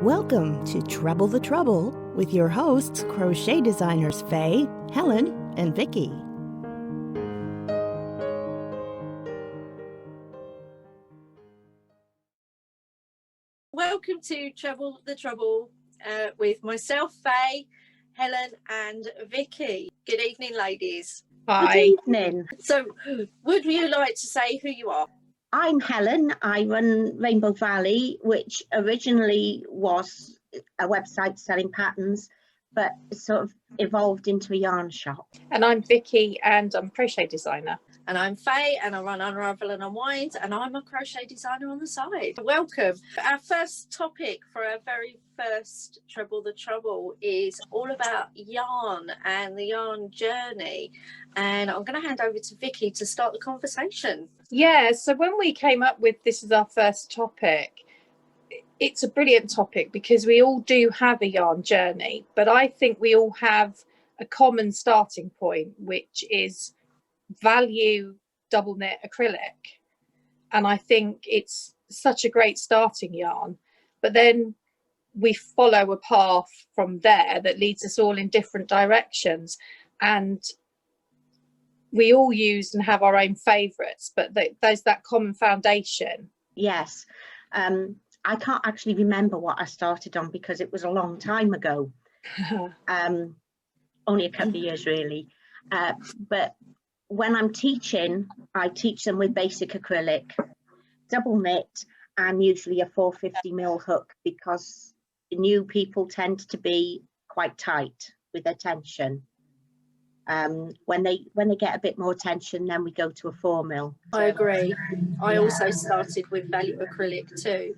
Welcome to Treble the Trouble with your hosts, crochet designers Faye, Helen, and Vicky. Welcome to Treble the Trouble with myself, Faye, Helen, and Vicky. Good evening, ladies. Hi. Good evening. So, would you like to say who you are? I'm Helen. I run Rainbow Valley, which originally was a website selling patterns, but sort of evolved into a yarn shop. And I'm Vicky, and I'm a crochet designer. And I'm Faye, and I run Unravel and Unwind, and I'm a crochet designer on the side. Welcome. Our first topic for our very first Treble the Trouble is all about yarn and the yarn journey. And I'm going to hand over to Vicky to start the conversation. Yeah, so when we came up with this as our first topic, it's a brilliant topic because we all do have a yarn journey, but I think we all have a common starting point, which is value double knit acrylic. And I think it's such a great starting yarn, but then we follow a path from there that leads us all in different directions, and we all use and have our own favorites, but there's that common foundation. Yes. I can't actually remember what I started on because it was a long time ago. Only a couple of years really. But when I'm teaching, I teach them with basic acrylic, double knit, and usually a 450mm hook, because new people tend to be quite tight with their tension. When they get a bit more tension, then we go to a 4mm. I agree. I also started with value acrylic too.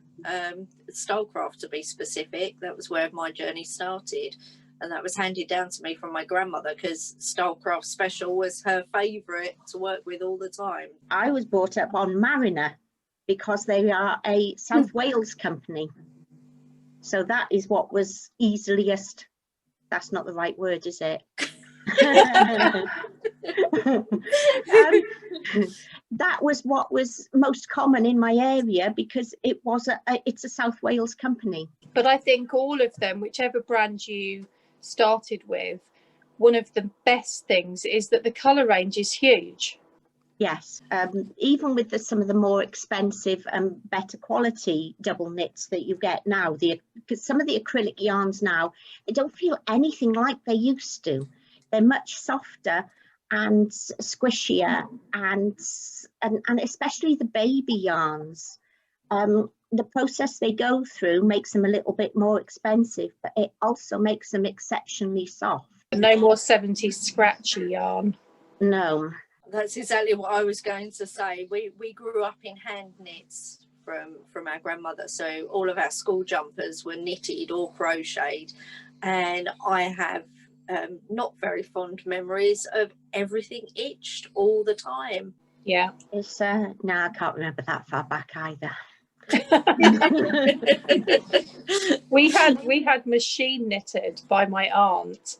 Stylecraft, to be specific. That was where my journey started, and that was handed down to me from my grandmother because Stylecraft Special was her favourite to work with all the time. I was brought up on Mariner because they are a South Wales company, so that is what was easiest. That's not the right word, is it? That was what was most common in my area because it's a South Wales company. But I think all of them, whichever brand you started with, one of the best things is that the colour range is huge. Yes, even with some of the more expensive and better quality double knits that you get now, because some of the acrylic yarns now, they don't feel anything like they used to. They're much softer and squishier, and especially the baby yarns. The process they go through makes them a little bit more expensive, but it also makes them exceptionally soft. No more 70s scratchy yarn. No. That's exactly what I was going to say. We grew up in hand knits from our grandmother, so all of our school jumpers were knitted or crocheted, and I have not very fond memories of everything itched all the time. Yeah. It's no, I can't remember that far back either. we had machine knitted by my aunt,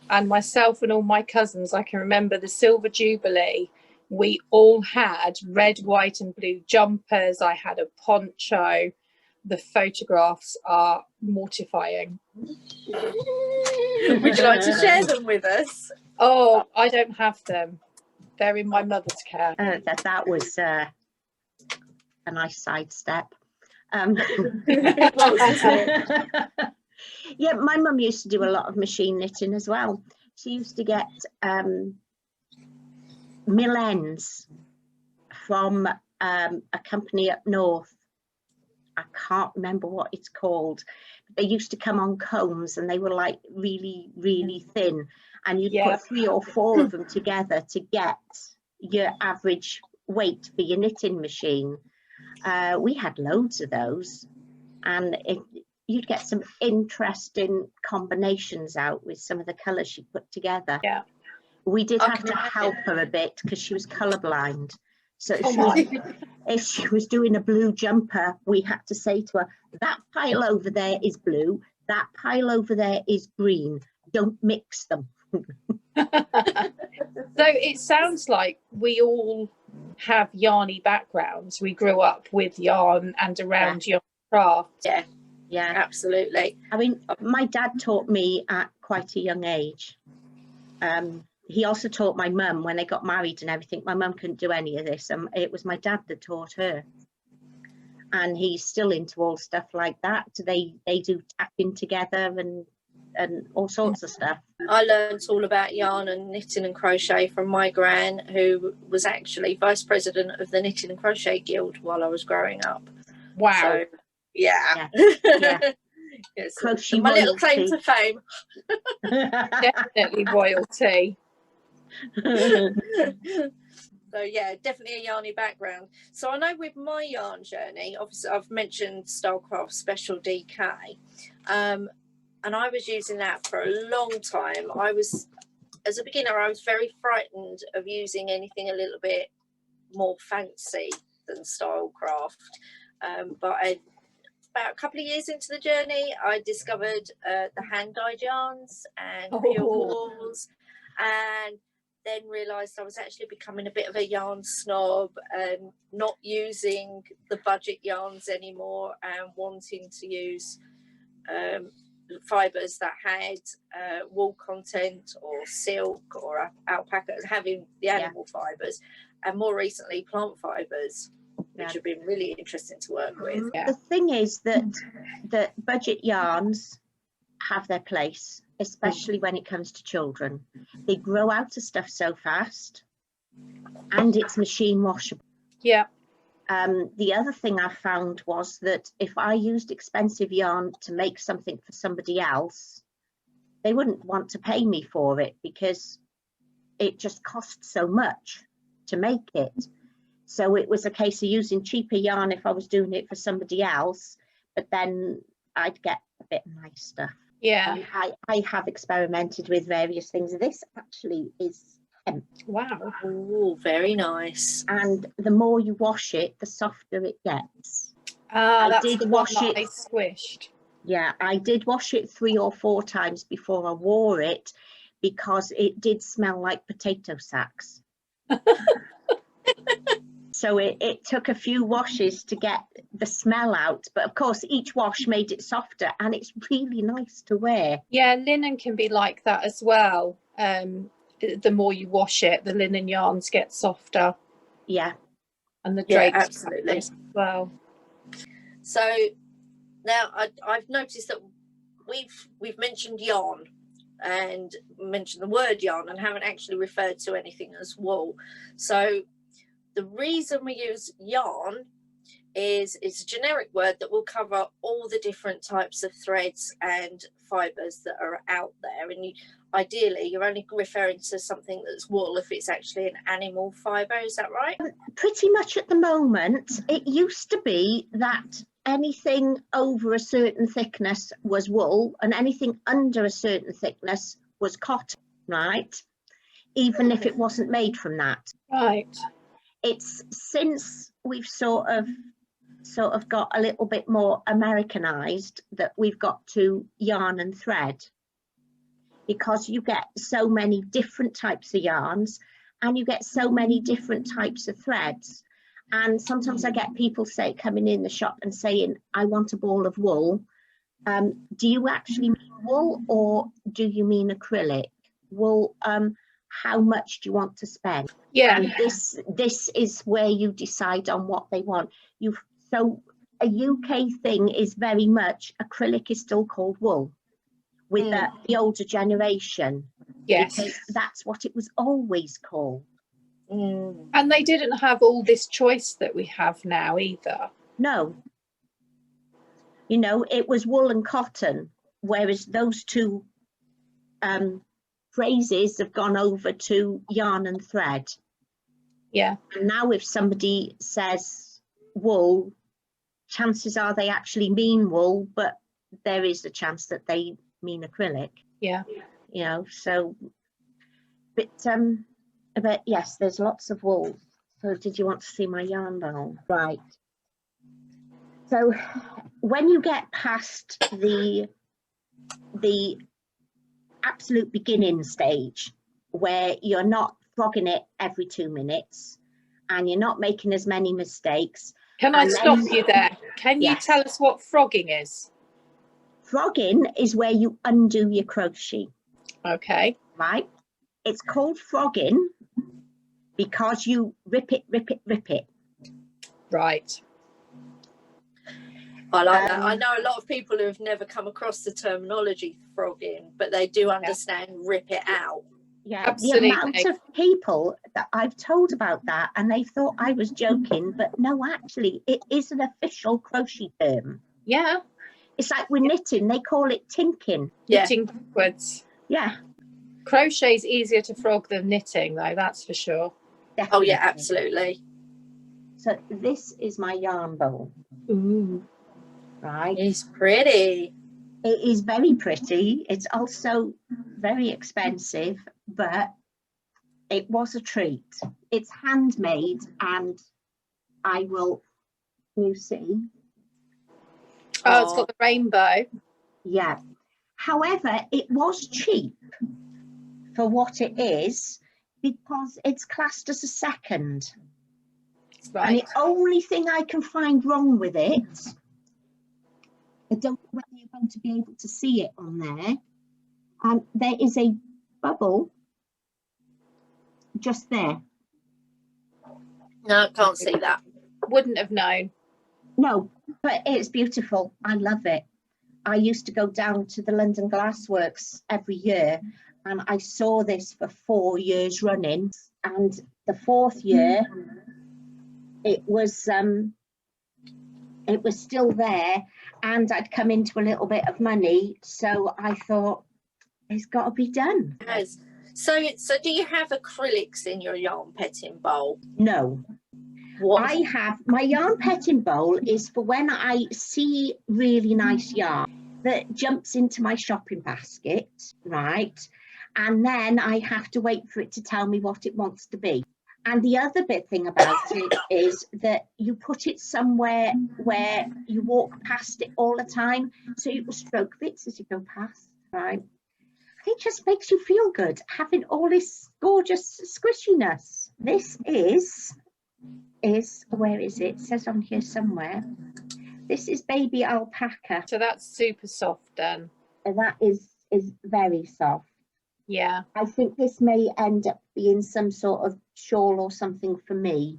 and myself and all my cousins. I can remember the Silver Jubilee. We all had red, white and blue jumpers. I had a poncho. The photographs are mortifying. Would you like to share them with us? Oh, I don't have them. They're in my mother's care. That was a nice sidestep. Yeah, my mum used to do a lot of machine knitting as well. She used to get mill ends from a company up north. I can't remember what it's called. They used to come on combs, and they were like really, really thin. And you'd put 3 or 4 of them together to get your average weight for your knitting machine. We had loads of those, and you'd get some interesting combinations out with some of the colours she put together. Yeah. We did have to help her a bit because she was colourblind. So if she was doing a blue jumper, we had to say to her, that pile over there is blue, that pile over there is green. Don't mix them. So it sounds like we all have yarny backgrounds. We grew up with yarn and around yarn craft. Yeah. Yeah, absolutely. I mean, my dad taught me at quite a young age. He also taught my mum when they got married and everything. My mum couldn't do any of this. It was my dad that taught her. And he's still into all stuff like that. They do tapping together and all sorts of stuff. I learned all about yarn and knitting and crochet from my gran, who was actually vice president of the Knitting and Crochet Guild while I was growing up. Wow. So, yeah. Yes, Crochet my little claim royalty. to fame. Definitely royalty. So yeah, definitely a yarny background. So I know with my yarn journey, obviously I've mentioned Stylecraft Special DK, and I was using that for a long time. As a beginner, I was very frightened of using anything a little bit more fancy than Stylecraft. But about a couple of years into the journey, I discovered the hand-dyed yarns and pure wools, and then realised I was actually becoming a bit of a yarn snob and not using the budget yarns anymore and wanting to use fibres that had wool content or silk or alpaca, having the animal fibres, and more recently plant fibres, which have been really interesting to work with. The thing is that the budget yarns have their place, especially when it comes to children. They grow out of stuff so fast, and it's machine washable. Yeah. The other thing I found was that if I used expensive yarn to make something for somebody else, they wouldn't want to pay me for it because it just costs so much to make it. So it was a case of using cheaper yarn if I was doing it for somebody else, but then I'd get a bit of nice stuff. Yeah. I have experimented with various things. This actually is hemp. Wow. Oh, very nice. And the more you wash it, the softer it gets. That's did the wash one that it. I squished. Yeah, I did wash it 3 or 4 times before I wore it because it did smell like potato sacks. So it took a few washes to get the smell out. But of course, each wash made it softer and it's really nice to wear. Yeah, linen can be like that as well. The more you wash it, the linen yarns get softer. Yeah. And the drapes absolutely as well. So now I've noticed that we've mentioned yarn and mentioned the word yarn and haven't actually referred to anything as wool. So the reason we use yarn is it's a generic word that will cover all the different types of threads and fibres that are out there. And ideally, you're only referring to something that's wool if it's actually an animal fibre. Is that right? Pretty much at the moment. It used to be that anything over a certain thickness was wool and anything under a certain thickness was cotton, right? Even if it wasn't made from that. Right. It's since we've sort of got a little bit more Americanized that we've got to yarn and thread, because you get so many different types of yarns and you get so many different types of threads. And sometimes I get people coming in the shop and saying, I want a ball of wool. Do you actually mean wool or do you mean acrylic? Wool, how much do you want to spend? Yeah. And this is where you decide on what they want. So a UK thing is very much acrylic is still called wool with the older generation. Yes. Because that's what it was always called. And they didn't have all this choice that we have now either. No. You know, it was wool and cotton, whereas those two phrases have gone over to yarn and thread. Yeah. And now if somebody says wool, chances are they actually mean wool, but there is a chance that they mean acrylic. Yeah. You know, so but yes, there's lots of wool. So did you want to see my yarn bowl? Right. So when you get past the absolute beginning stage, where you're not frogging it every 2 minutes and you're not making as many mistakes. Can I stop you there? Can you Yes. tell us what frogging is? Frogging is where you undo your crochet, Okay. right? It's called frogging because you rip it, rip it, rip it. Right. I like that. I know a lot of people who have never come across the terminology frogging, but they do understand rip it out. Yeah, Absolutely. the amount of people that I've told about that, and they thought I was joking, but no, actually, it is an official crochet term. Yeah. It's like with knitting, they call it tinking. Yeah. Knitting backwards. Yeah. Crochet is easier to frog than knitting, though, that's for sure. Definitely. Oh yeah, absolutely. So this is my yarn bowl, Ooh. right? It's pretty. It is very pretty. It's also very expensive, but it was a treat. It's handmade, and I will, you see. Oh, it's got the rainbow. Yeah. However, it was cheap for what it is because it's classed as a second. Right. And the only thing I can find wrong with it, I don't know whether you're going to be able to see it on there. There is a bubble just there. No, I can't see that. Wouldn't have known. No, but it's beautiful. I love it. I used to go down to the London Glassworks every year, and I saw this for 4 years running. And the 4th year, it was still there, and I'd come into a little bit of money, so I thought it's got to be done. Yes. So do you have acrylics in your yarn petting bowl? No. What? I have, my yarn petting bowl is for when I see really nice yarn that jumps into my shopping basket, right? And then I have to wait for it to tell me what it wants to be. And the other thing about it is that you put it somewhere where you walk past it all the time, so you will stroke bits as you go past, right? It just makes you feel good, having all this gorgeous squishiness. This is, where is it? It says on here somewhere. This is baby alpaca. So that's super soft then. And that is very soft. Yeah. I think this may end up being some sort of shawl or something for me,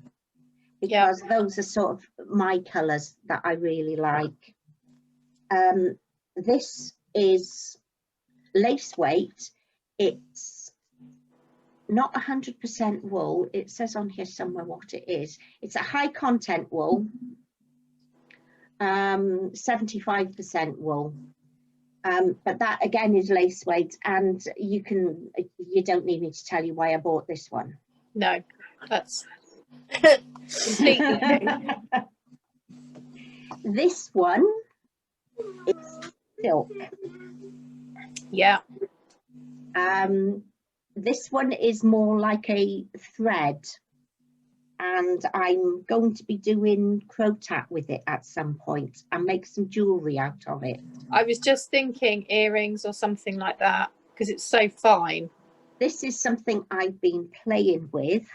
because those are sort of my colours that I really like. This is lace weight. It's not 100% wool. It says on here somewhere what it is. It's a high content wool, 75% wool. But that again is lace weight, and you don't need me to tell you why I bought this one. No, that's completely new. This one is silk. Yeah. This one is more like a thread, and I'm going to be doing crochet with it at some point and make some jewellery out of it. I was just thinking earrings or something like that, because it's so fine. This is something I've been playing with.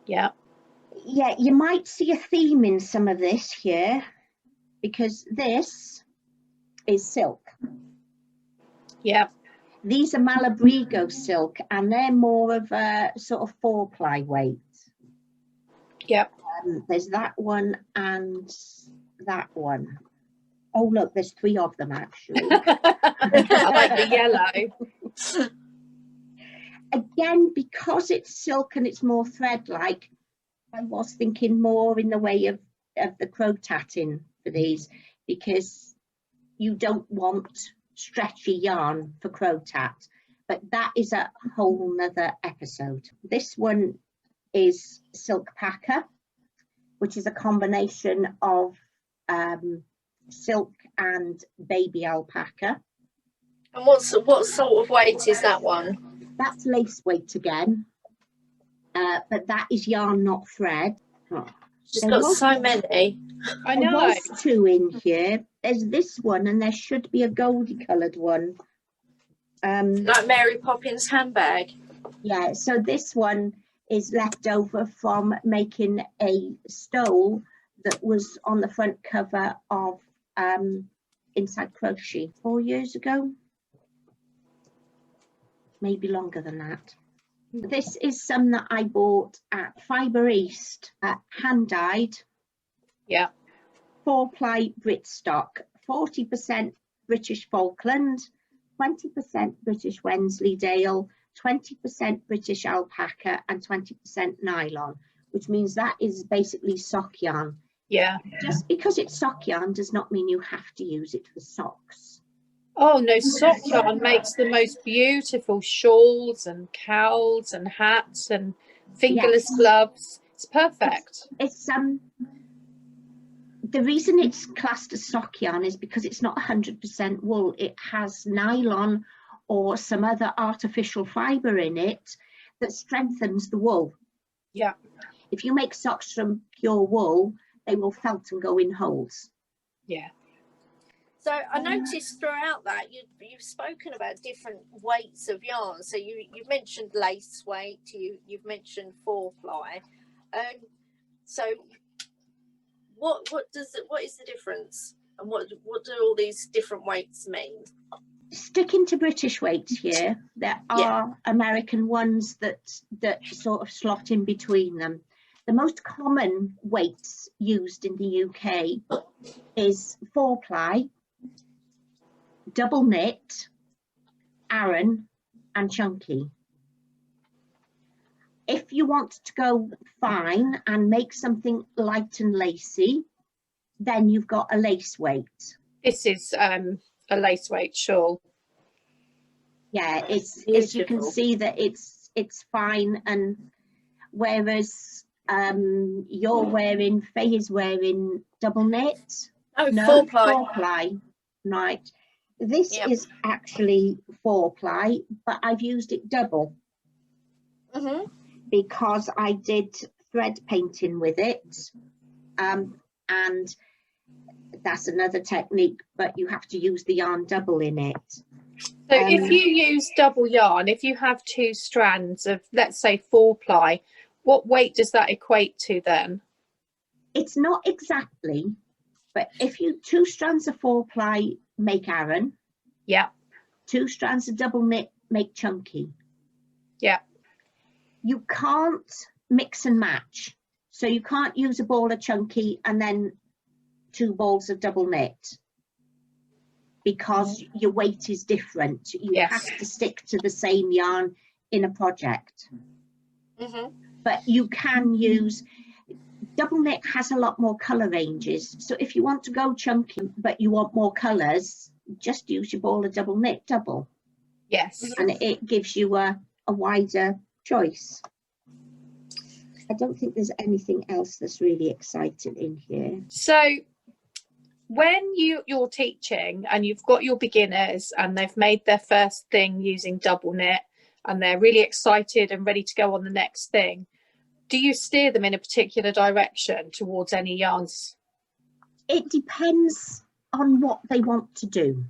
Yeah. Yeah, you might see a theme in some of this here, because this is silk. Yeah. These are Malabrigo silk, and they're more of a sort of 4-ply weight. Yep. There's that one and that one. Oh, look, there's 3 of them actually. I like the yellow. Again, because it's silk and it's more thread-like, I was thinking more in the way of the crocheting for these, because you don't want stretchy yarn for crochet, but that is a whole nother episode. This one is silk packer, which is a combination of silk and baby alpaca. And what sort of weight is that one? That's lace weight again, but that is yarn, not thread. Oh. She's got so many. I know. There was 2 in here. There's this one, and there should be a goldy coloured one. Like Mary Poppins handbag. Yeah, so this one is left over from making a stole that was on the front cover of Inside Crochet 4 years ago, maybe longer than that. This is some that I bought at Fibre East, hand dyed. Yeah. 4-ply Britstock, 40% British Falkland, 20% British Wensleydale, 20% British alpaca, and 20% nylon, which means that is basically sock yarn. Yeah. Just because it's sock yarn does not mean you have to use it for socks. Oh no, sock yarn makes the most beautiful shawls and cowls and hats and fingerless gloves. It's perfect. It's the reason it's classed as sock yarn is because it's not 100% wool. It has nylon or some other artificial fibre in it that strengthens the wool. Yeah. If you make socks from pure wool, they will felt and go in holes. Yeah. So I noticed throughout that you've spoken about different weights of yarn. So you've mentioned lace weight, you've mentioned 4-ply. So what is the difference, and what do all these different weights mean? Sticking to British weights here, there are American ones that sort of slot in between them. The most common weights used in the UK is 4-ply, double knit, Aran, and chunky. If you want to go fine and make something light and lacy, then you've got a lace weight. This is a lace weight shawl. Yeah, it's Beautiful. you can see that it's fine, and whereas Faye is wearing double knit. Oh, No, 4-ply. 4-ply, right. This is actually 4-ply, but I've used it double because I did thread painting with it, and that's another technique, but you have to use the yarn double in it. So if you use double yarn, if you have 2 strands of, let's say, 4-ply, what weight does that equate to then? It's not exactly, but if you 2 strands of 4-ply make Aran, Yeah. 2 strands of double knit make chunky. Yeah. You can't mix and match, so you can't use a ball of chunky and then 2 balls of double knit, because your weight is different. You have to stick to the same yarn in a project. But you can use, double knit has a lot more colour ranges, so if you want to go chunky but you want more colours, just use your ball of double knit double. Yes. And it gives you a wider choice. I don't think there's anything else that's really exciting in here. So when you're teaching and you've got your beginners and they've made their first thing using double knit and they're really excited and ready to go on the next thing, do you steer them in a particular direction towards any yarns? It depends on what they want to do.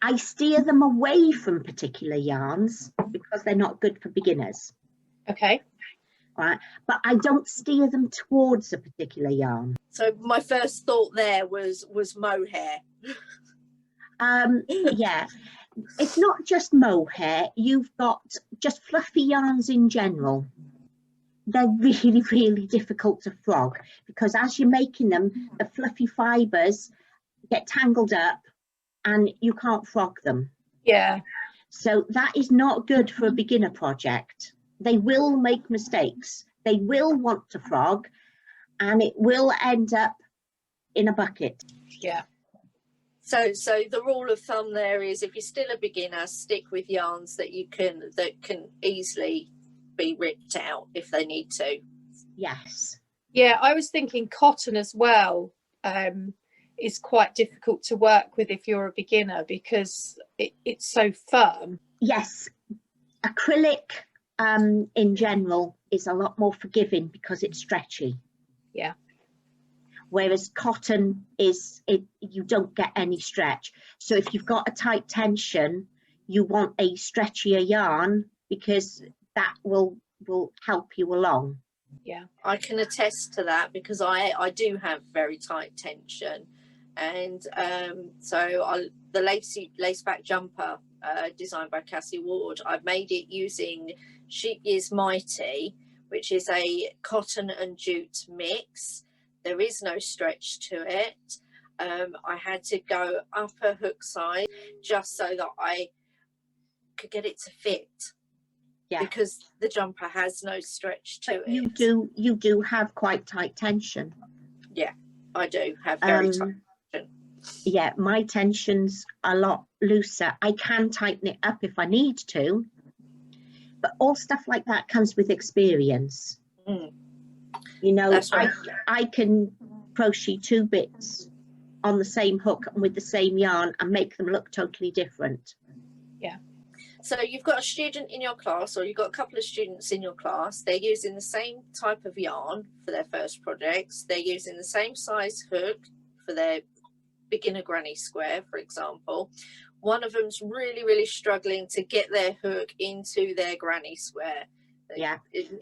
I steer them away from particular yarns because they're not good for beginners. Okay. Right, but I don't steer them towards a particular yarn. So my first thought there was mohair. Yeah, it's not just mohair. You've got just fluffy yarns in general. They're really, really difficult to frog because as you're making them, the fluffy fibres get tangled up and you can't frog them. Yeah. So that is not good for a beginner project. They will make mistakes. They will want to frog and it will end up in a bucket. Yeah. So the rule of thumb there is, if you're still a beginner, stick with yarns that can easily be ripped out if they need to. Yes. Yeah, I was thinking cotton as well is quite difficult to work with if you're a beginner because it's so firm. Yes, acrylic in general is a lot more forgiving because it's stretchy. Yeah. Whereas cotton you don't get any stretch. So if you've got a tight tension, you want a stretchier yarn because that will help you along. Yeah, I can attest to that because I do have very tight tension, And the lace back jumper designed by Cassie Ward, I made it using She Is Mighty, which is a cotton and jute mix. There is no stretch to it. I had to go up a hook size just so that I could get it to fit. Yeah. Because the jumper has no stretch to it. You do have quite tight tension. Yeah, I do have very tight tension. Yeah, my tension's a lot looser. I can tighten it up if I need to, but all stuff like that comes with experience. You know, right. I can crochet 2 bits on the same hook and with the same yarn and make them look totally different. Yeah. So you've got a student in your class, or you've got a couple of students in your class. They're using the same type of yarn for their first projects. They're using the same size hook for their beginner granny square, for example. One of them's really, really struggling to get their hook into their granny square,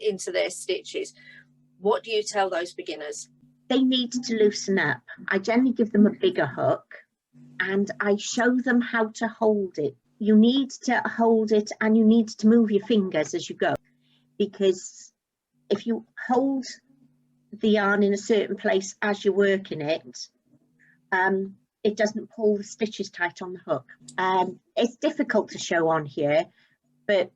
into their stitches. What do you tell those beginners? They need to loosen up. I generally give them a bigger hook and I show them how to hold it. You need to hold it and you need to move your fingers as you go, because if you hold the yarn in a certain place as you're working it, it doesn't pull the stitches tight on the hook. It's difficult to show on here, but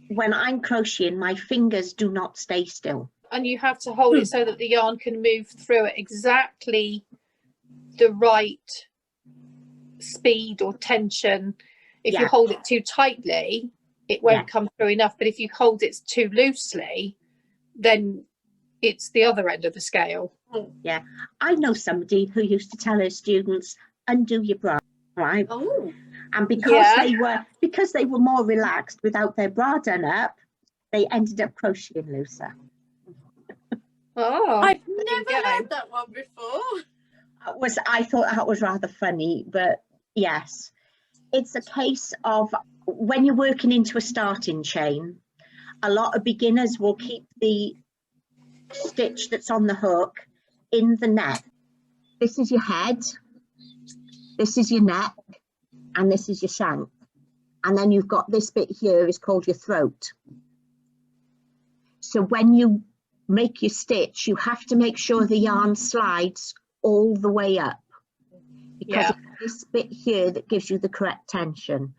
when I'm crocheting, my fingers do not stay still. And you have to hold it so that the yarn can move through it exactly the right speed or tension. If you hold it too tightly, it won't come through enough, but if you hold it too loosely, then it's the other end of the scale. Yeah, I know somebody who used to tell her students, undo your bra, right? Oh. And because they were more relaxed without their bra done up, they ended up crocheting looser. Oh, I've never heard that one before. I thought that was rather funny, but yes, it's a case of when you're working into a starting chain, a lot of beginners will keep the stitch that's on the hook in the neck. This is your head, this is your neck, and this is your shank. And then you've got this bit here is called your throat. So when you make your stitch, you have to make sure the yarn slides all the way up, because it's this bit here that gives you the correct tension.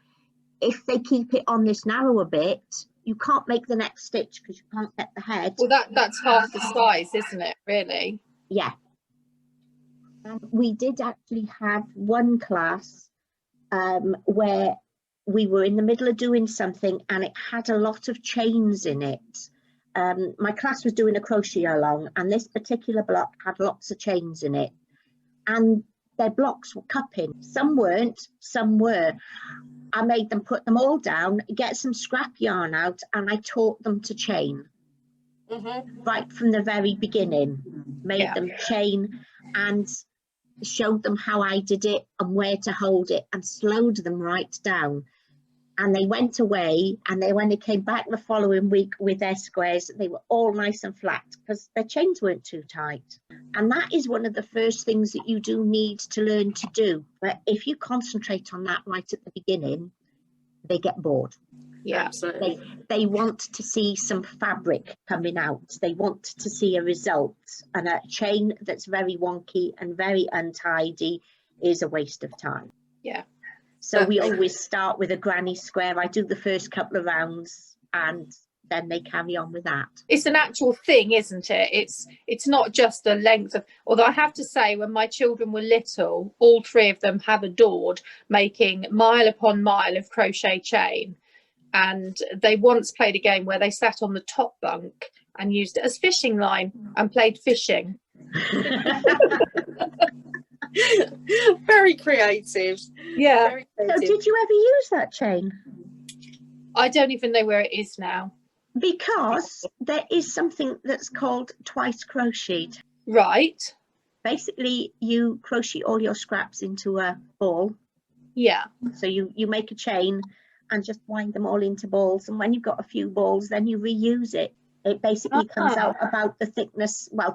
If they keep it on this narrower bit, you can't make the next stitch because you can't get the head. Well, that's half the size, isn't it, really? Yeah. And we did actually have one class where we were in the middle of doing something and it had a lot of chains in it. My class was doing a crochet along and this particular block had lots of chains in it, and their blocks were cupping. Some weren't, some were. I made them put them all down, get some scrap yarn out, and I taught them to chain. Right from the very beginning, made them chain and showed them how I did it and where to hold it and slowed them right down. And they went away, and when they came back the following week with their squares, they were all nice and flat because their chains weren't too tight. And that is one of the first things that you do need to learn to do. But if you concentrate on that right at the beginning, they get bored. Yeah, absolutely. They want to see some fabric coming out. They want to see a result. And a chain that's very wonky and very untidy is a waste of time. Yeah. So we always start with a granny square. I do the first couple of rounds and then they carry on with that. It's an actual thing, isn't it? It's not just a length of, although I have to say, when my children were little, all three of them have adored making mile upon mile of crochet chain. And they once played a game where they sat on the top bunk and used it as fishing line and played fishing. Very creative. Yeah. Very creative. So did you ever use that chain? I don't even know where it is now. Because there is something that's called twice crocheted. Right. Basically, you crochet all your scraps into a ball. Yeah. So you make a chain and just wind them all into balls. And when you've got a few balls, then you reuse it. It basically comes out about the thickness. Well,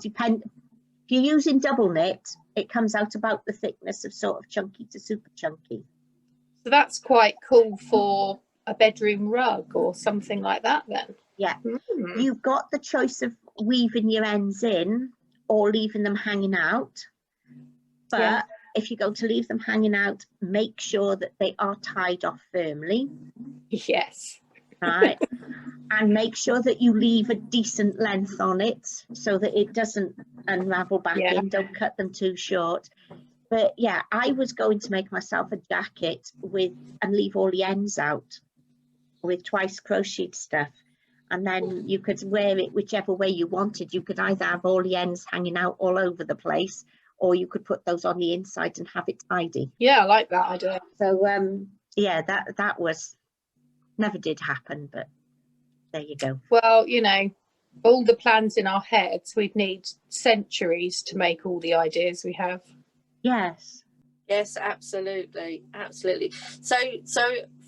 If you're using double knit, it comes out about the thickness of sort of chunky to super chunky. So that's quite cool for a bedroom rug or something like that then. Yeah. Mm. You've got the choice of weaving your ends in or leaving them hanging out. But Yeah. if you go to leave them hanging out, make sure that they are tied off firmly. Yes. Right. And make sure that you leave a decent length on it so that it doesn't unravel back in. Don't cut them too short. But yeah, I was going to make myself a jacket and leave all the ends out with twice crocheted stuff. And then you could wear it whichever way you wanted. You could either have all the ends hanging out all over the place, or you could put those on the inside and have it tidy. Yeah, I like that idea. So yeah, that was never did happen, but there you go. Well, you know, all the plans in our heads, we'd need centuries to make all the ideas we have. Yes. Yes, absolutely, absolutely. So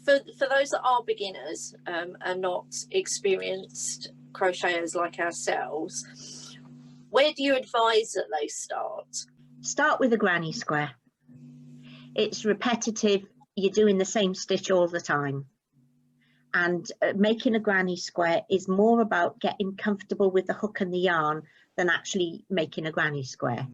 for those that are beginners and not experienced crocheters like ourselves, where do you advise that they start? Start with a granny square. It's repetitive. You're doing the same stitch all the time. And making a granny square is more about getting comfortable with the hook and the yarn than actually making a granny square.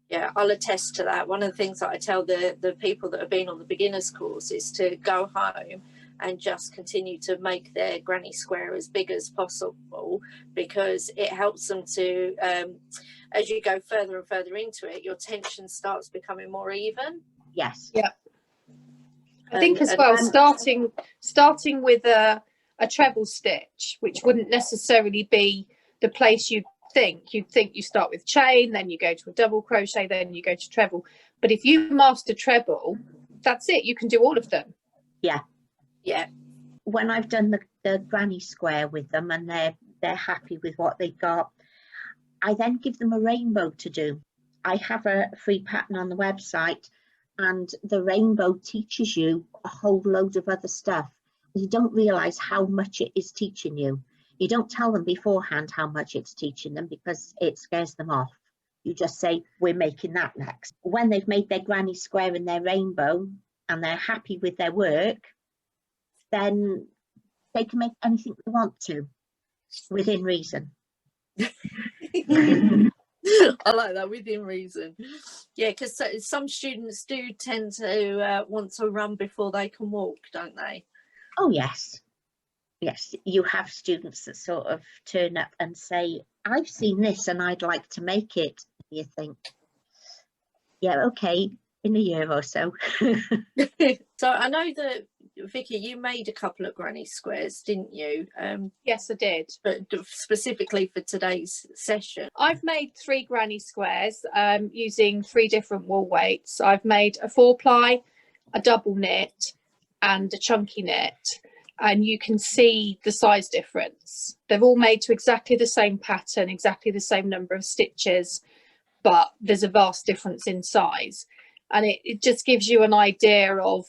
Yeah, I'll attest to that. One of the things that I tell the people that have been on the beginners course is to go home and just continue to make their granny square as big as possible, because it helps them to, as you go further and further into it, your tension starts becoming more even. Yes. Yeah. I think as well, starting with a treble stitch, which wouldn't necessarily be the place you'd think you start with chain, then you go to a double crochet, then you go to treble. But if you master treble, that's it. You can do all of them. Yeah. Yeah. When I've done the granny square with them and they're happy with what they've got, I then give them a rainbow to do. I have a free pattern on the website, and the rainbow teaches you a whole load of other stuff. You don't realize how much it is teaching you. You don't tell them beforehand how much it's teaching them because it scares them off. You just say, we're making that next. When they've made their granny square and their rainbow and they're happy with their work, then they can make anything they want to, within reason. I like that, within reason. Yeah, because some students do tend to want to run before they can walk, don't they? Oh, yes. Yes, you have students that sort of turn up and say, I've seen this and I'd like to make it. You think, yeah, okay, in a year or so. So I know that, Vicky, you made a couple of granny squares, didn't you? Yes, I did. But specifically for today's session. I've made 3 granny squares using 3 different wool weights. I've made a 4-ply, a double knit, and a chunky knit. And you can see the size difference. They're all made to exactly the same pattern, exactly the same number of stitches, but there's a vast difference in size. And it just gives you an idea of,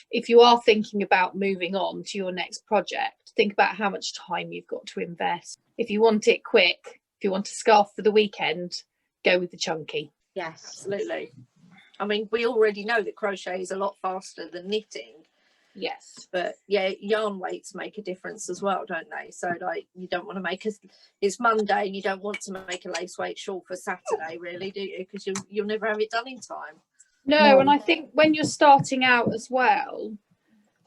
if you are thinking about moving on to your next project, think about how much time you've got to invest. If you want it quick, if you want a scarf for the weekend, go with the chunky. Yes, absolutely. I mean, we already know that crochet is a lot faster than knitting. Yes, but yeah, yarn weights make a difference as well, don't they? So like, you don't want to make it's Monday and you don't want to make a lace weight shawl for Saturday, really, do you? Because you'll never have it done in time. No, and I think when you're starting out as well,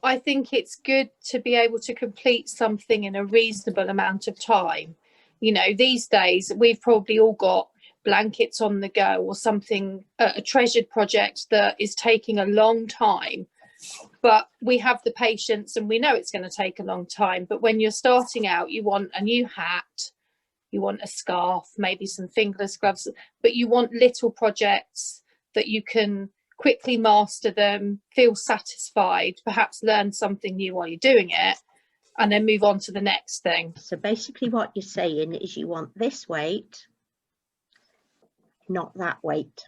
I think it's good to be able to complete something in a reasonable amount of time. You know, these days we've probably all got blankets on the go or something, a treasured project that is taking a long time. But we have the patience and we know it's going to take a long time. But when you're starting out, you want a new hat, you want a scarf, maybe some fingerless gloves, but you want little projects that you can quickly master them, feel satisfied, perhaps learn something new while you're doing it, and then move on to the next thing. So basically what you're saying is you want this weight, not that weight.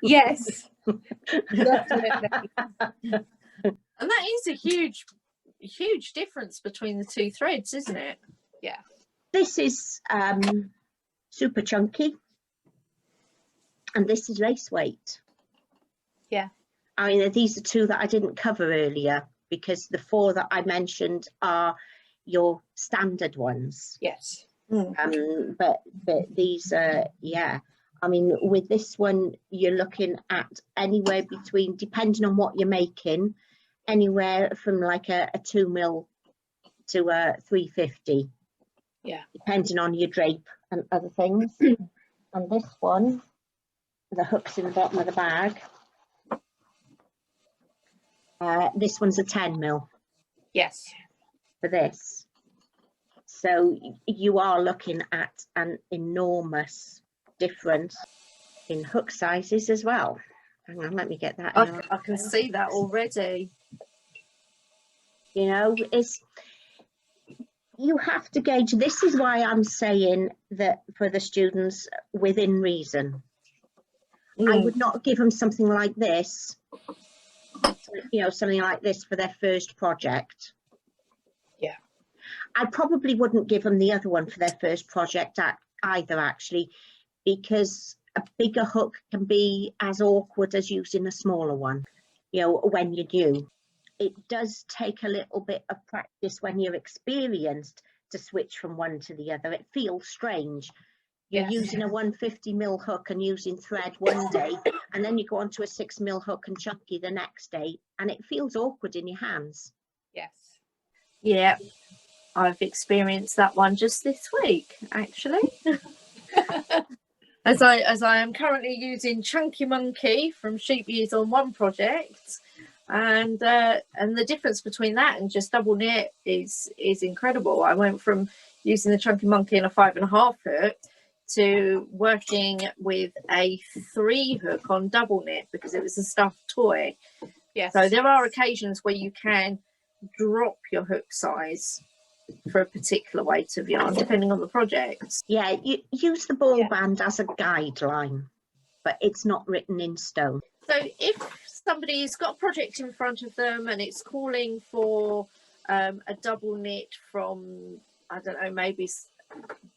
Yes. Definitely. And that is a huge difference between the 2 threads, isn't it? Yeah. This is super chunky. And this is lace weight. Yeah. I mean, these are two that I didn't cover earlier because the 4 that I mentioned are your standard ones. Yes. But these are, yeah. I mean, with this one, you're looking at anywhere between, depending on what you're making, anywhere from like a 2 mil to a 350. Yeah. Depending on your drape and other things. And this one, the hook's in the bottom of the bag. This one's a 10 mil. Yes. For this. So you are looking at an enormous difference in hook sizes as well. Hang on, let me get that. I can see that already. You know, you have to gauge. This is why I'm saying that for the students within reason. I would not give them something like this, you know, something like this for their first project. Yeah. I probably wouldn't give them the other one for their first project either, actually, because a bigger hook can be as awkward as using a smaller one, you know, when you're new. It does take a little bit of practice when you're experienced to switch from one to the other. It feels strange. You're using a 150 mil hook and using thread one day, and then you go on to a 6 mil hook and chunky the next day, and it feels awkward in your hands. Yes. Yeah, I've experienced that one just this week, actually. as I am currently using Chunky Monkey from Sheep Years on one project, and the difference between that and just double knit is incredible. I went from using the Chunky Monkey in a 5.5 hook to working with a 3 hook on double knit because it was a stuffed toy. Yes. So there are occasions where you can drop your hook size for a particular weight of yarn depending on the project. Yeah, you use the ball band as a guideline, but it's not written in stone. So if somebody's got a project in front of them and it's calling for a double knit from, I don't know, maybe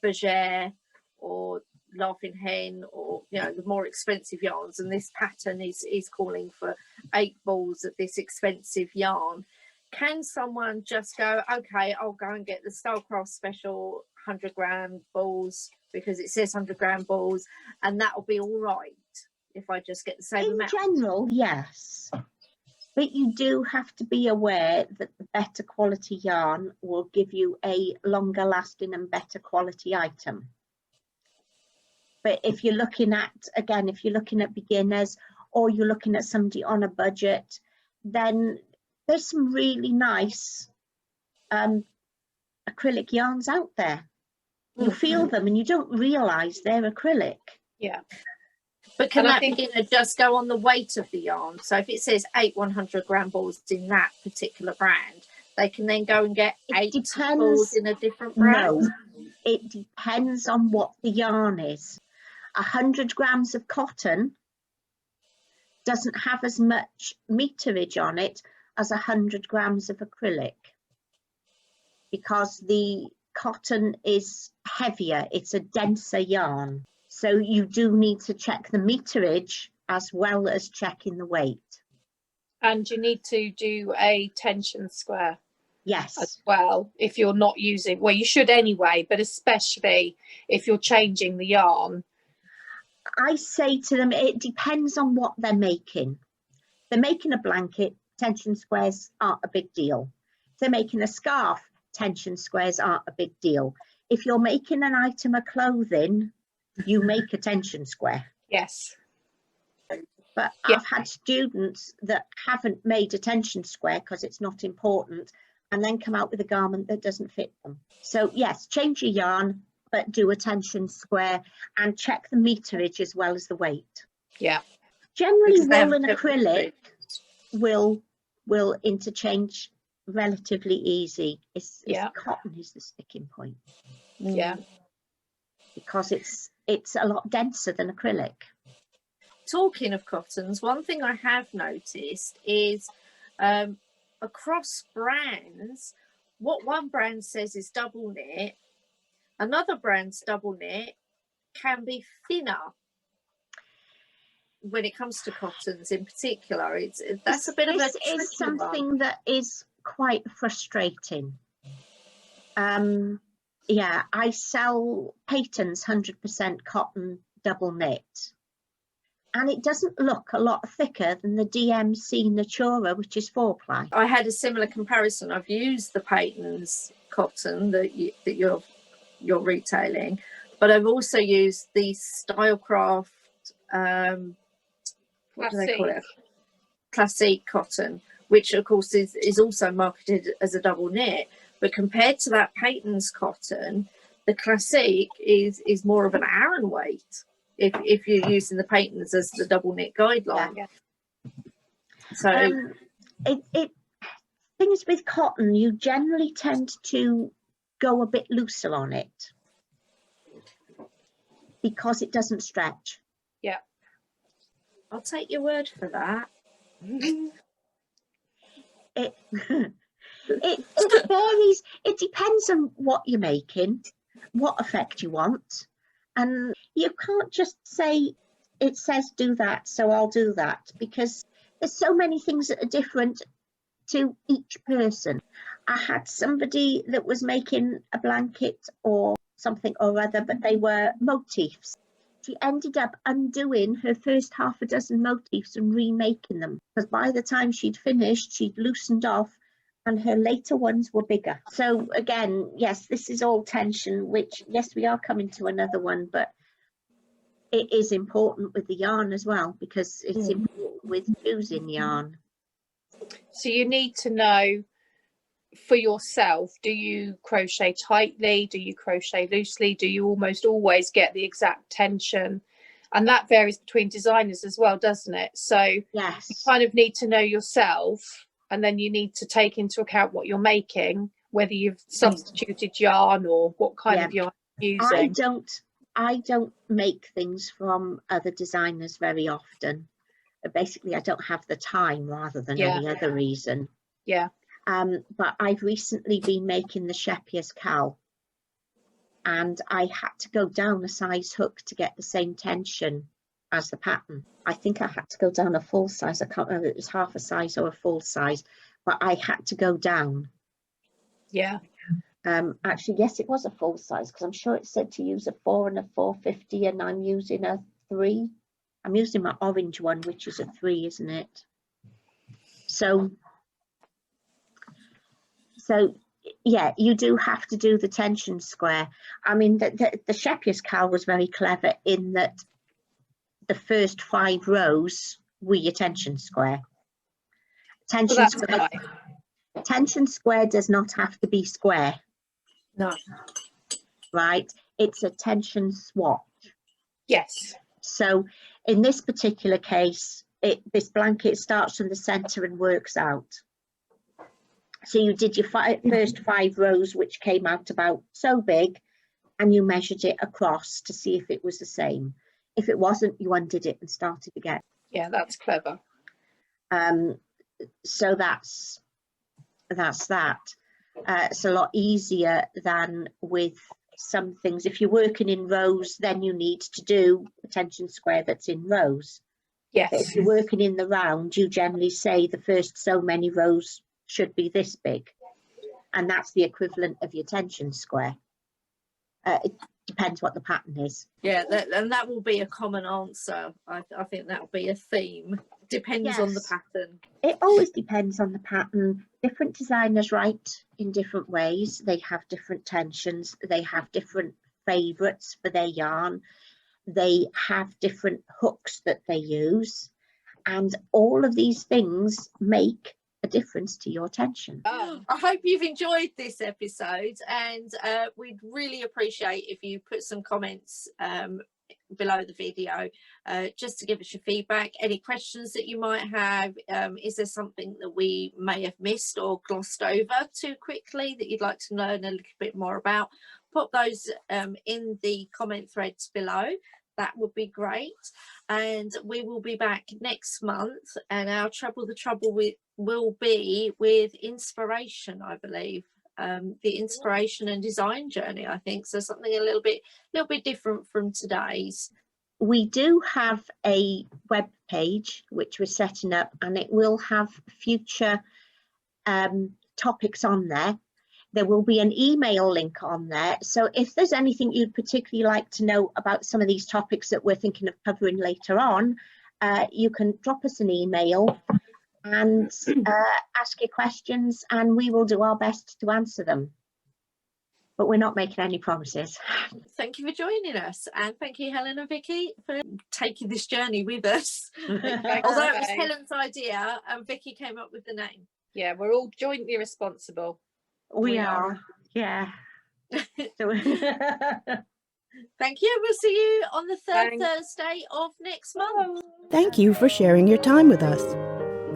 Bergère or Laughing Hen, or, you know, the more expensive yarns, and this pattern is calling for 8 balls of this expensive yarn, can someone just go, okay, I'll go and get the Stylecraft special 100-gram balls because it says 100-gram balls, and that'll be all right if I just get the same amount? In general, yes. But you do have to be aware that the better quality yarn will give you a longer lasting and better quality item. But if you're looking at, again, if you're looking at beginners or you're looking at somebody on a budget, then there's some really nice acrylic yarns out there. You feel them and you don't realise they're acrylic. Yeah. But can that beginner just go on the weight of the yarn? So if it says 8 100-gram balls in that particular brand, they can then go and get 8 balls in a different brand? No, it depends on what the yarn is. 100 grams of cotton doesn't have as much meterage on it as 100 grams of acrylic because the cotton is heavier, it's a denser yarn. So you do need to check the meterage as well as checking the weight. And you need to do a tension square. Yes. As well, if you're not using, well, you should anyway, but especially if you're changing the yarn. I say to them, it depends on what they're making. If they're making a blanket, tension squares aren't a big deal. If they're making a scarf, tension squares aren't a big deal. If you're making an item of clothing, you make a tension square. Yes. But I've had students that haven't made a tension square because it's not important and then come out with a garment that doesn't fit them. So yes, change your yarn, but do a tension square and check the meterage as well as the weight. Yeah. Generally, wool and acrylic will interchange relatively easy. It's cotton is the sticking point. Yeah. Because it's a lot denser than acrylic. Talking of cottons, one thing I have noticed is across brands, what one brand says is double knit, another brand's double knit can be thinner when it comes to cottons in particular. That's a bit of a This tricky is something that is quite frustrating. Yeah, I sell Peyton's 100% cotton double knit, and it doesn't look a lot thicker than the DMC Natura, which is 4-ply. I had a similar comparison. I've used the Peyton's cotton that you're retailing, but I've also used the Stylecraft, what do they call it? Classic cotton, which of course is also marketed as a double knit. But compared to that Peyton's cotton, the Classic is more of an Aran weight if you're using the Peyton's as the double knit guideline. Yeah. So things with cotton, you generally tend to go a bit looser on it because it doesn't stretch. Yeah. I'll take your word for that. It varies. It depends on what you're making, what effect you want, and you can't just say it says do that, so I'll do that, because there's so many things that are different to each person. I had somebody that was making a blanket or something or other, but they were motifs. She ended up undoing her first half a dozen motifs and remaking them, because by the time she'd finished, she'd loosened off and her later ones were bigger. So again, yes, this is all tension, which, yes, we are coming to another one, but it is important with the yarn as well, because it's important with choosing yarn. So you need to know for yourself, do you crochet tightly? Do you crochet loosely? Do you almost always get the exact tension? And that varies between designers as well, doesn't it? So yes, you kind of need to know yourself, and then you need to take into account what you're making, whether you've substituted yarn or what kind of yarn you're using. I don't make things from other designers very often. Basically, I don't have the time rather than any other reason. Yeah. But I've recently been making the Shepier's cowl, and I had to go down a size hook to get the same tension as the pattern. I think I had to go down a full size. I can't remember if it was half a size or a full size, but I had to go down. Yeah. Actually, yes, it was a full size, because I'm sure it said to use a 4 and a 450, and I'm using a 3. I'm using my orange one, which is a 3, isn't it? So yeah, you do have to do the tension square. I mean, the Shepier's cowl was very clever in that the first 5 rows were your tension square. Tension square does not have to be square. No. Right? It's a tension swatch. Yes. So in this particular case, this blanket starts from the center and works out. So you did your first 5 rows, which came out about so big, and you measured it across to see if it was the same. If it wasn't, you undid it and started again. Yeah, that's clever. So that's that. It's a lot easier than with some things. If you're working in rows, then you need to do a tension square that's in rows. Yes. But if you're working in the round, you generally say the first so many rows should be this big, and that's the equivalent of your tension square. It depends what the pattern is. Yeah, and that will be a common answer. I think that will be a theme. Depends on the pattern. It always depends on the pattern. Different designers write in different ways. They have different tensions. They have different favourites for their yarn. They have different hooks that they use. And all of these things make a difference to your tension. I hope you've enjoyed this episode, and we'd really appreciate if you put some comments below the video just to give us your feedback, any questions that you might have. Is there something that we may have missed or glossed over too quickly that you'd like to learn a little bit more about? Pop those in the comment threads below. That would be great. And we will be back next month, and our Treble the Trouble will be with inspiration, I believe. the inspiration and design journey, I think. So something a little bit different from today's. We do have a web page which we're setting up, and it will have future topics on there. There will be an email link on there. So if there's anything you'd particularly like to know about some of these topics that we're thinking of covering later on, you can drop us an email and ask your questions, and we will do our best to answer them. But we're not making any promises. Thank you for joining us, and thank you, Helen and Vicky, for taking this journey with us. Although it was Helen's idea and Vicky came up with the name. Yeah, we're all jointly responsible. We are. Yeah. Thank you. We'll see you on the third Thursday of next month. Thank you for sharing your time with us.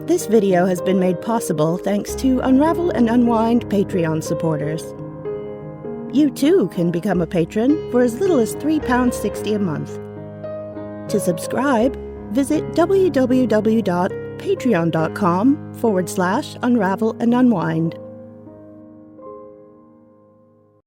This video has been made possible thanks to Unravel and Unwind Patreon supporters. You too can become a patron for as little as £3.60 a month. To subscribe, visit www.patreon.com/Unravel and Unwind.